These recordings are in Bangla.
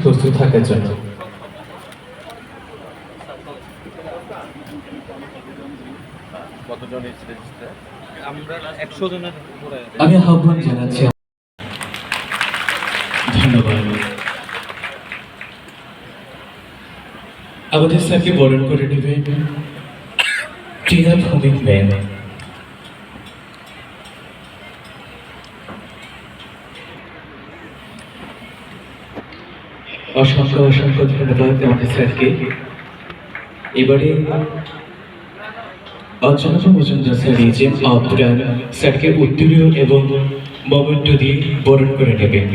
প্রস্তুত থাকার জন্য আমি আহ্বান জানাচ্ছি। ধন্যবাদ। আমাদের স্যারকে বরণ করে নেবে টিনা ভৌমিক ম্যাম। অসংখ্য অসংখ্য ধন্যবাদ আমাদের স্যারকে। এবারে অর্চনা মজুমদার স্যার নিয়েছেন আপ্রাণ স্যারকে উত্তরীয় এবং মোমেন্টো দিয়ে বরণ করে নেবেন।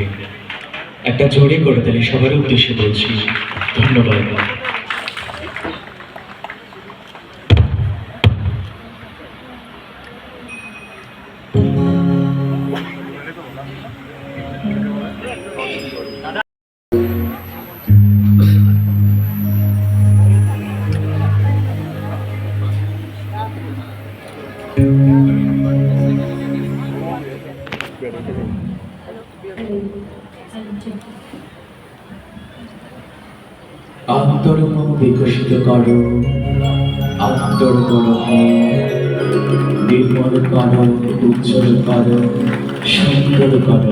একটা জোরে করতালি সবার উদ্দেশ্যে বলছি। ধন্যবাদ। আন্তরমম বিকশিত করো, আন্তরতর নির্মল করো, উজ্জ্বল করো, সুন্দর করো।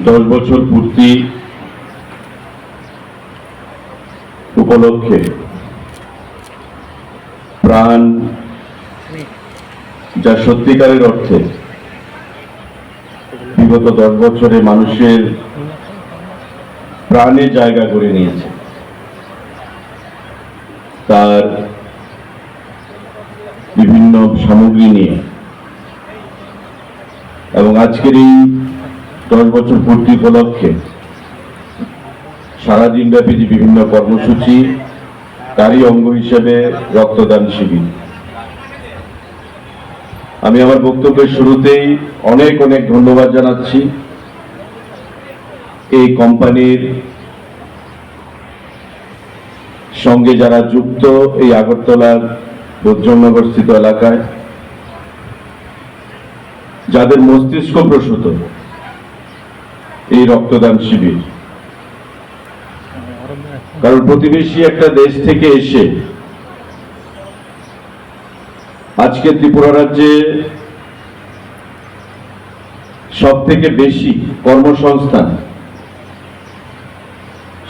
দশ বছর পূর্তি উপলক্ষে প্রাণ যা সত্যিকারের অর্থে বিগত 10 বছরে মানুষের প্রাণে জায়গা করে নিয়েছে, তার বিভিন্ন সামগ্রী নিয়ে এবং আজকের এই 10 বছর পূর্তি উপলক্ষে সারাদিন ব্যাপী যে বিভিন্ন কর্মসূচি, তারই অঙ্গ হিসেবে রক্তদান শিবির। আমি আমার বক্তব্যের শুরুতেই অনেক অনেক ধন্যবাদ জানাচ্ছি এই কোম্পানির সঙ্গে যারা যুক্ত এই আগরতলার বজ্রনগর স্থিত এলাকায়, যাদের মস্তিষ্ক প্রসূত এই রক্তদান শিবির। কারণ প্রতিবেশী একটা দেশ থেকে এসে আজকে ত্রিপুরা রাজ্যে সব থেকে বেশি কর্মসংস্থান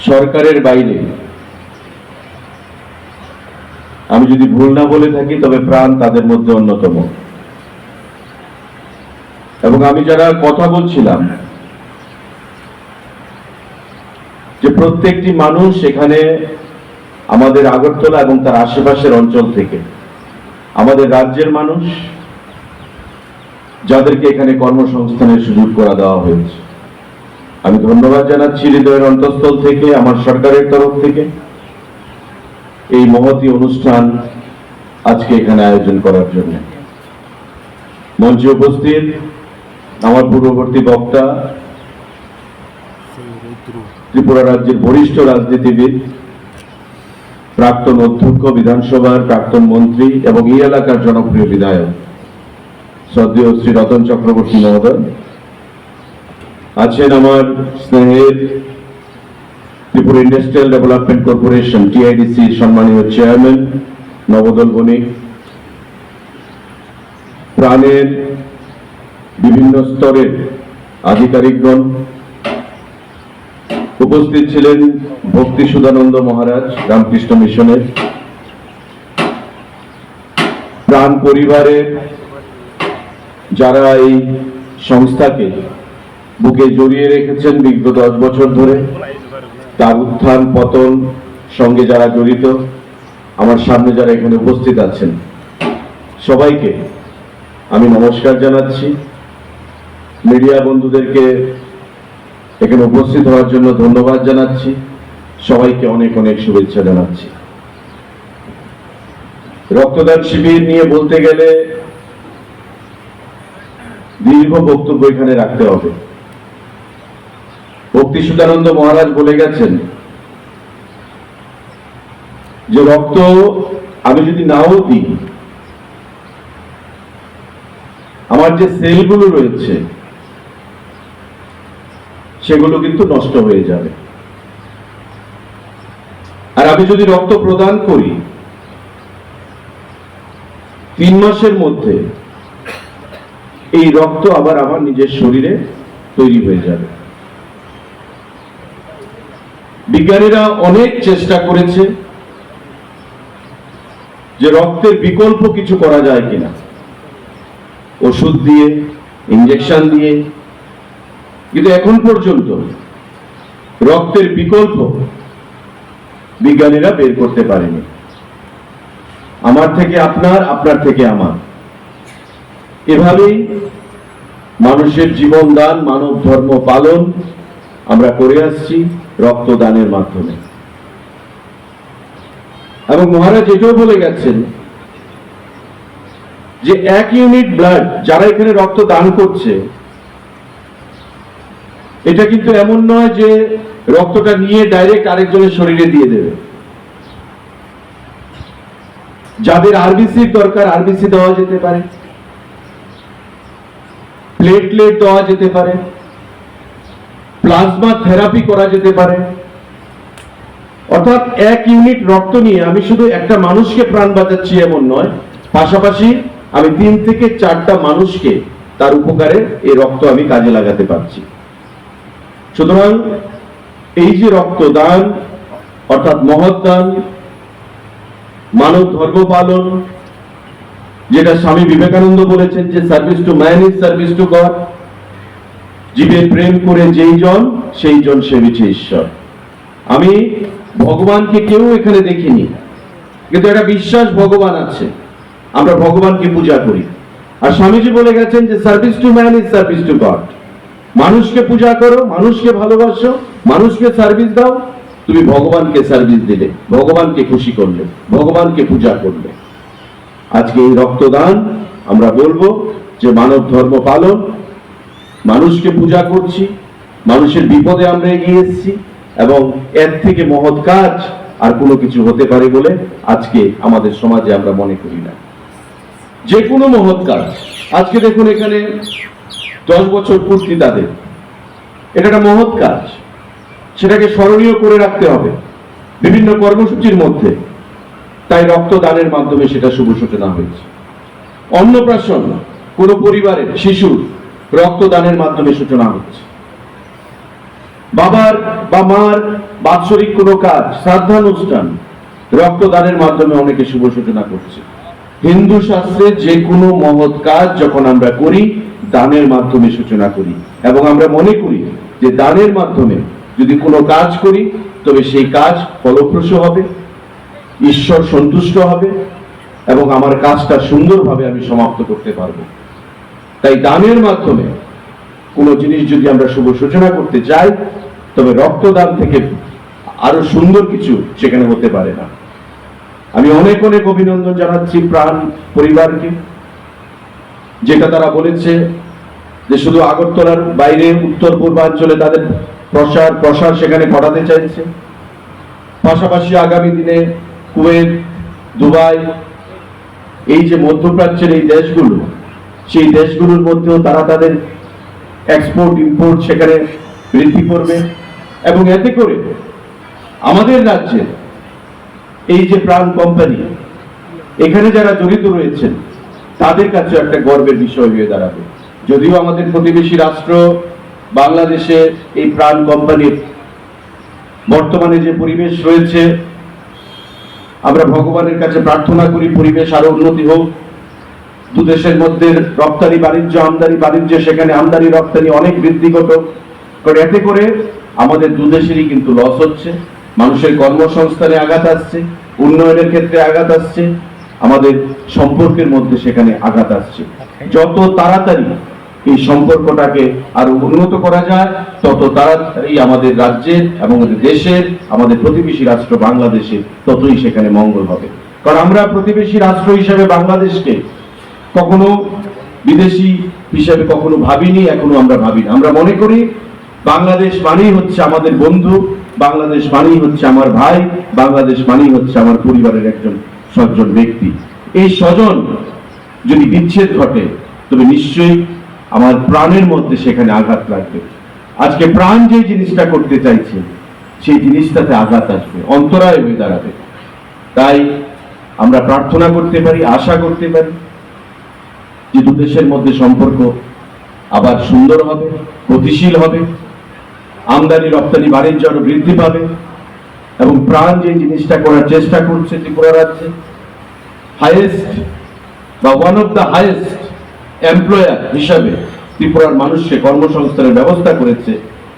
সরকারের বাইরে, আমি যদি ভুল না বলে থাকি তবে প্রাণ তাদের মধ্যে অন্যতম। এবং আমি যারা কথা বলছিলাম যে প্রত্যেকটি মানুষ এখানে আমাদের আগরতলা এবং তার আশেপাশের অঞ্চল থেকে, আমাদের রাজ্যের মানুষ, যাদেরকে এখানে কর্মসংস্থানের সুযোগ করে দেওয়া হয়েছে। আমি ধন্যবাদ জানাচ্ছি হৃদয়ের অন্তঃস্থল থেকে, আমার সরকারের তরফ থেকে এই মহতী অনুষ্ঠান আজকে এখানে আয়োজন করার জন্য। মঞ্চে উপস্থিত আমার পূর্ববর্তী বক্তা, ত্রিপুরা রাজ্যের বরিষ্ঠ রাজনীতিবিদ, প্রাক্তন অধ্যক্ষ বিধানসভার, প্রাক্তন মন্ত্রী এবং এই এলাকার জনপ্রিয় বিধায়ক শ্রদ্ধেয় শ্রী রতন চক্রবর্তী মহোদয় আছেন, আমার স্নেহের Tripura industrial development corporation TIDC সম্মানীয় চেয়ারম্যান নবদল বণিক, প্রাণের বিভিন্ন স্তরের আধিকারিকগণ, উপস্থিত ছিলেন ভক্তি সুধানন্দ মহারাজ রামকৃষ্ণ মিশনের, প্রাণ পরিবারের যারা এই সংস্থাকে বুকে জড়িয়ে রেখেছেন বিগত 10 বছর ধরে, তার উত্থান পতন সঙ্গে যারা জড়িত, আমার সামনে যারা এখানে উপস্থিত আছেন, সবাইকে আমি নমস্কার জানাচ্ছি। মিডিয়া বন্ধুদেরকে এখানে উপস্থিত হওয়ার জন্য ধন্যবাদ জানাচ্ছি। সবাইকে অনেক অনেক শুভেচ্ছা জানাচ্ছি। রক্তদান শিবির নিয়ে বলতে গেলে দীর্ঘ বক্তব্য এখানে রাখতে হবে। ভক্তি সুধানন্দ মহারাজ বলে গেছেন যে রক্ত আমি যদি নাও দিই, আমার যে সেলগুলো রয়েছে সেগুলো কিন্তু নষ্ট হয়ে যাবে। আর আমি যদি রক্ত প্রদান করি, 3 মাসের মধ্যে এই রক্ত আবার আমার নিজের শরীরে তৈরি হয়ে যাবে। বিজ্ঞানীরা অনেক চেষ্টা করেছে যে রক্তের বিকল্প কিছু করা যায় কিনা, ওষুধ দিয়ে, ইনজেকশন দিয়ে, কিন্তু এখন পর্যন্ত রক্তের বিকল্প বিজ্ঞানীরা বের করতে পারেনি। আমার থেকে আপনার, আপনার থেকে আমার, এভাবেই মানুষের জীবন দান, মানব ধর্ম পালন আমরা করে আসছি রক্তদানের মাধ্যমে। এবং মহারাজ এটাও বলে গেছেন যে 1 ইউনিট ব্লাড যারা এখানে রক্ত দান করছে, এটা কিন্তু এমন নয় যে রক্তটা নিয়ে ডাইরেক্ট আরেকজনের শরীরে দিয়ে দেবে। যাদের আরবিসির দরকার আরবিসি দেওয়া যেতে পারে, প্লেটলেট দেওয়া যেতে পারে, প্লাজমা থেরাপি করা যেতে পারে। অর্থাৎ 1 ইউনিট রক্ত নিয়ে আমি শুধু একটা মানুষকে প্রাণ বাঁচাচ্ছি এমন নয়, পাশাপাশি আমি 3 থেকে 4টা মানুষকে তার উপকারে এই রক্ত আমি কাজে লাগাতে পারছি। সুতরাং এই যে রক্তদান অর্থাৎ মহৎ দান, মানব ধর্ম পালন, যেটা স্বামী বিবেকানন্দ বলেছেন যে service to man is service to god, জীবে প্রেম করে যেই জন সেই জন সেবিছে ঈশ্বর। আমি ভগবানকে কেউ এখানে দেখিনি, কিন্তু একটা বিশ্বাস ভগবান আছে, আমরা ভগবানকে পূজা করি। আর স্বামীজি বলে গেছেন যে service to man is service to god. মানুষকে পূজা করো, মানুষকে ভালোবাসো, মানুষকে সার্ভিস দাও, তুমি ভগবানকে সার্ভিস দিলে, ভগবানকে খুশি করলে, ভগবানকে পূজা করলে। আজকে এই রক্তদান আমরা বলবো যে মানব ধর্ম পালন, মানুষকে পূজা করছি, মানুষের বিপদে আমরা এগিয়ে এসেছি, এবং এর থেকে মহৎ কাজ আর কোনো কিছু হতে পারে বলে আজকে আমাদের সমাজে আমরা মনে করি না। যে কোনো মহৎ কাজ, আজকে দেখুন এখানে 10 বছর পূর্তি তাদের, এটা একটা মহৎ কাজ, সেটাকে স্মরণীয় করে রাখতে হবে বিভিন্ন কর্মসূচির মধ্যে। তাই রক্তদানের মাধ্যমে সেটা শুভ সূচনা হয়েছে। অন্নপ্রাশন কোনো পরিবারের শিশুর রক্তদানের মাধ্যমে সূচনা হচ্ছে। বাবার বা মার বাৎসরিক কোনো কাজ, শ্রাদ্ধানুষ্ঠান রক্তদানের মাধ্যমে অনেকে শুভ সূচনা করছে। হিন্দু শাস্ত্রে যে কোনো মহৎ কাজ যখন আমরা করি, দানের মাধ্যমে সূচনা করি, এবং আমরা মনে করি যে দানের মাধ্যমে যদি কোনো কাজ করি তবে সেই কাজ ফলপ্রসূ হবে, ঈশ্বর সন্তুষ্ট হবে এবং আমার কাজটা সুন্দরভাবে আমি সমাপ্ত করতে পারবো। তাই দানের মাধ্যমে কোনো জিনিস যদি আমরা শুভ সূচনা করতে চাই, তবে রক্তদান থেকে আরো সুন্দর কিছু সেখানে হতে পারে না। আমি অনেক অনেক অভিনন্দন জানাচ্ছি প্রাণ পরিবারকে, যেটা তারা বলেছে যে শুধু আগরতলার বাইরে উত্তর পূর্বাঞ্চলে তাদের প্রসার সেখানে করাতে চাইছে। পাশাপাশি আগামী দিনে কুয়েত, দুবাই, এই যে মধ্যপ্রাচ্যের এই দেশগুলো, সেই দেশগুলোর মধ্যেও তারা তাদের এক্সপোর্ট ইম্পোর্ট সেখানে বৃদ্ধি করবে এবং এতে করে আমাদের রাজ্যে এই যে প্রাণ কোম্পানি এখানে যারা জড়িত রয়েছেন তাদের কাছে একটা গর্বের বিষয় হয়ে দাঁড়াবে। যদিও আমাদের প্রতিবেশী রাষ্ট্র বাংলাদেশে এই প্রাণ কোম্পানির বর্তমানে যে পরিবেশ রয়েছে, আমরা ভগবানের কাছে প্রার্থনা করি পরিবেশ আরো উন্নতি হোক, দু দেশের মধ্যে রপ্তানি বাণিজ্য, আমদানি বাণিজ্য, সেখানে আমদানি রপ্তানি অনেক বৃদ্ধি ঘটুক, কারণ এতে করে আমাদের দু দেশেরই কিন্তু লস হচ্ছে, মানুষের কর্মসংস্থানে আঘাত আসছে, উন্নয়নের ক্ষেত্রে আঘাত আসছে, আমাদের সম্পর্কের মধ্যে সেখানে আঘাত আসছে। যত তাড়াতাড়ি এই সম্পর্কটাকে আরো উন্নত করা যায়, তত তাড়াতাড়ি আমাদের রাজ্যের এবং দেশের, আমাদের প্রতিবেশী রাষ্ট্র বাংলাদেশে ততই সেখানে মঙ্গল হবে। কারণ আমরা প্রতিবেশী রাষ্ট্র হিসেবে বাংলাদেশকে কখনো বিদেশি হিসেবে কখনো ভাবিনি, এখনো আমরা ভাবিনি। আমরা মনে করি বাংলাদেশ মানেই হচ্ছে আমাদের বন্ধু, বাংলাদেশ মানেই হচ্ছে আমার ভাই, বাংলাদেশ মানেই হচ্ছে আমার পরিবারের একজন সজ্জন ব্যক্তি। এই স্বজন যদি বিচ্ছেদ ঘটে তবে নিশ্চয়ই আমার প্রাণের মধ্যে সেখানে আঘাত লাগবে। আজকে প্রাণ যে জিনিসটা করতে চাইছে সেই জিনিসটাতে আঘাত আসবে, অন্তরায় হয়ে দাঁড়াবে। তাই আমরা প্রার্থনা করতে পারি, আশা করতে পারি যে দু দেশের মধ্যে সম্পর্ক আবার সুন্দর হবে, গতিশীল হবে, আমদানি রপ্তানি বাণিজ্য আরো বৃদ্ধি পাবে এবং প্রাণ যে জিনিসটা করার চেষ্টা করছে ত্রিপুরা রাজ্যে, হাইয়েস্ট বা one of the highest employer হিসাবে ত্রিপুরার মানুষকে কর্মসংস্থানের ব্যবস্থা করেছে,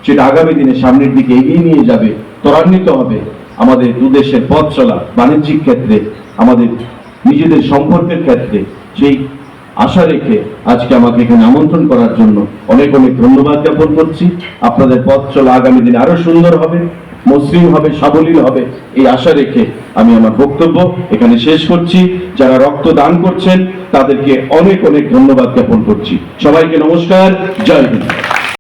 সেটা আগামী দিনে সামনের দিকে এগিয়ে নিয়ে যাবে, ত্বরান্বিত হবে আমাদের দু দেশের পথ চলা, বাণিজ্যিক ক্ষেত্রে, আমাদের নিজেদের সম্পর্কের ক্ষেত্রে। সেই আশা রেখে আজকে আমাকে এখানে আমন্ত্রণ করার জন্য অনেক অনেক ধন্যবাদ জ্ঞাপন করছি। আপনাদের পথ চলা আগামী দিনে আরো সুন্দর হবে, মসৃণ হবে, সাবলীল হবে, এই আশা রেখে আমি আমার বক্তব্য এখানে শেষ করছি। যারা রক্ত দান করছেন তাদেরকে অনেক অনেক ধন্যবাদ জ্ঞাপন করছি। সবাইকে নমস্কার, জয় হিন্দ।